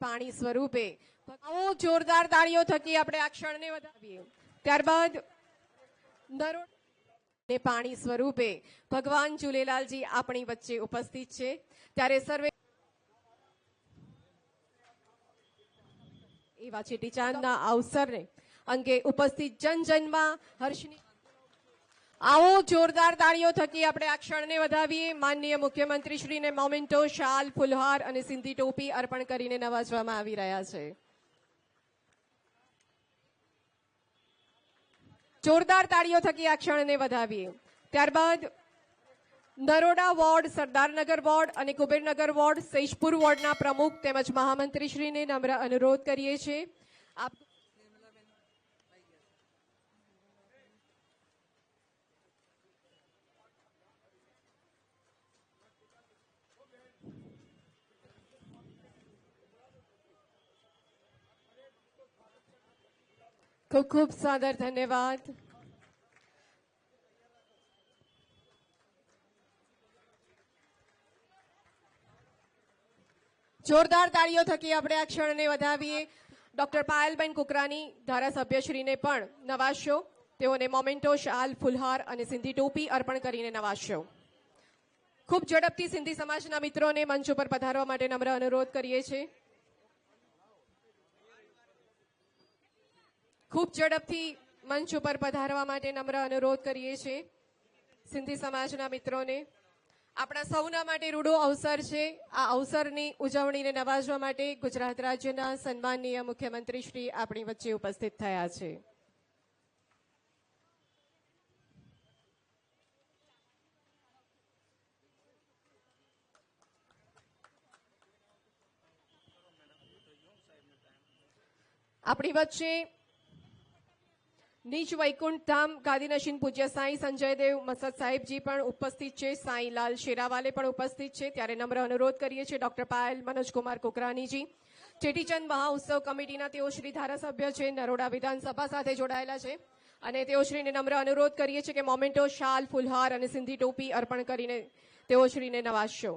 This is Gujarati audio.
પાણી સ્વરૂપે આવો જોરદાર તાળીઓ થકી આપણે આ ક્ષણને વધાવીએ. ત્યારબાદ નરોડા પાણી સ્વરૂપે ભગવાન ઝૂલેલાલજી આપણી વચ્ચે ઉપસ્થિત છે. ત્યારે સર્વે એવા ચેટીચાંદના અવસરને અંગે ઉપસ્થિત જનજનમાં હર્ષની આવો જોરદાર તાળીઓ થકી આપણે આ ક્ષણને વધાવીએ. માનનીય મુખ્યમંત્રી શ્રીને મોમેન્ટો, શાલ, ફુલહાર અને સિંધી ટોપી અર્પણ કરીને નવાજવામાં આવી રહ્યા છે. જોરદાર તાળીઓ થકી આ ક્ષણને વધાવીએ. ત્યારબાદ નરોડા વોર્ડ, સરદારનગર વોર્ડ અને કુબેરનગર વોર્ડ, સૈજપુર વોર્ડના પ્રમુખ તેમજ મહામંત્રીશ્રીને નમ્ર અનુરોધ કરીએ છીએ. આપ ખૂબ ખૂબ સાદર ધન્યવાદ. જોરદાર તાળીઓ થકી આપણે આ ક્ષણને વધાવીએ. ડોક્ટર પાયલબેન કુકરાની ધારાસભ્યશ્રીને પણ નવાજશો. તેઓને મોમેન્ટો, શાલ, ફુલહાર અને સિંધી ટોપી અર્પણ કરીને નવાજશો. ખૂબ ઝડપથી સિંધી સમાજના મિત્રોને મંચ ઉપર પધારવા માટે નમ્ર અનુરોધ કરીએ છીએ. ખૂબ ઝડપથી મંચ ઉપર પધારવા માટે નમ્ર અનુરોધ કરીએ છીએ સિંધી સમાજના મિત્રોને. આપણા સૌના માટે રૂડો અવસર છે. આ અવસરની ઉજવણીને નવાજવા માટે ગુજરાત રાજ્યના સન્માનનીય મુખ્યમંત્રી શ્રી આપણી વચ્ચે ઉપસ્થિત થયા છે. આપણી વચ્ચે નીચ વૈકુંઠ ધામ ગાદીનશીન પૂજ્ય સાંઈ સંજયદેવ મસદ સાહેબજી પણ ઉપસ્થિત છે. સાંઈલાલ શેરાવાલે પણ ઉપસ્થિત છે. ત્યારે નમ્ર અનુરોધ કરીએ છીએ ડોક્ટર પાયલ મનોજકુમાર કુકરાણીજી, ચેટીચંદ મહાઉત્સવ કમિટીના તેઓ શ્રી ધારાસભ્ય છે, નરોડા વિધાનસભા સાથે જોડાયેલા છે અને તેઓ શ્રીને નમ્ર અનુરોધ કરીએ છીએ કે મોમેન્ટો, શાલ, ફુલહાર અને સિંધી ટોપી અર્પણ કરીને તેઓ શ્રીને નવાજશો.